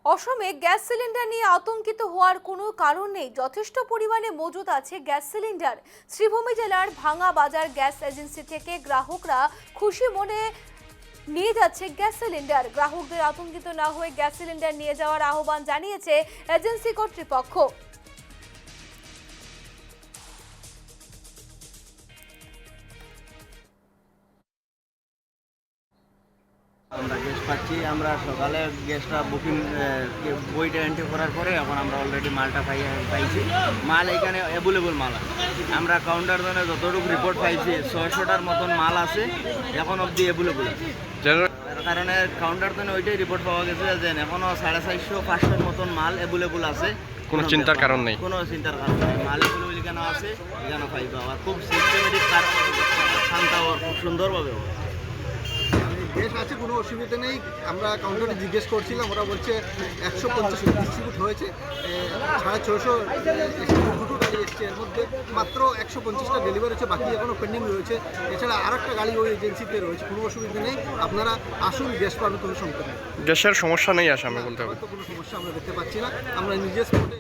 অসমে gas cylinder নিয়ে আতঙ্কিত হওয়ার কোনো কারণ নেই। যথেষ্ট পরিমাণে মজুত আছে গ্যাস সিলিন্ডার। শ্রীভূমি জেলার ভাঙা বাজার গ্যাস এজেন্সি থেকে গ্রাহকরা খুশি মনে নিয়ে যাচ্ছে গ্যাস সিলিন্ডার। গ্রাহকদের আতঙ্কিত না হয়ে গ্যাস সিলিন্ডার নিয়ে যাওয়ার আহ্বান জানিয়েছে এজেন্সি কর্তৃপক্ষ। আমরা গ্যাস পাচ্ছি। আমরা সকালে গ্যাসটা বুকিং বইটা এন্ট্রি করার পরে এখন আমরা অলরেডি মালটা পাইছি। মাল এখানে অ্যাভেলেবল মাল আছে। আমরা কাউন্টার জন্য যতটুকু রিপোর্ট পাইছি 600টার মতন মাল আছে, এখন অবধি অ্যাভেলেবল আছে। তার কারণে কাউন্টার জন্য ওইটাই রিপোর্ট পাওয়া গেছে যে এখনও 450-500 মতন মাল অ্যাভেলেবল আছে। কোনো চিন্তার কারণ নেই, কোনো চিন্তার কারণ নেই। মাল অ্যাভেলেবল কেন আছে এখানে পাইবা, আর খুব সিস্টেমেটিক শান্ত খুব সুন্দরভাবে গ্যাস আছে, কোনো অসুবিধা নেই। আমরা কাউন্টারে জিজ্ঞেস করছিলাম, ওরা বলছে 150 ডিস্ট্রিবিউট হয়েছে, 650 দুটো গাড়ি এসছে, এর মধ্যে মাত্র 150টা ডেলিভারি হচ্ছে, বাকি এখনও পেন্ডিং রয়েছে। এছাড়া আর একটা গাড়ি ওই এজেন্সিতে রয়েছে, কোনো অসুবিধা নেই। আপনারা আসুন, গ্যাস পাবেন, কোনো সমস্যা নেই। গ্যাসের সমস্যা নেই আসামে বলতে হবে, কোনো সমস্যা আমরা দেখতে পাচ্ছি না। আমরা নিজের স্পটে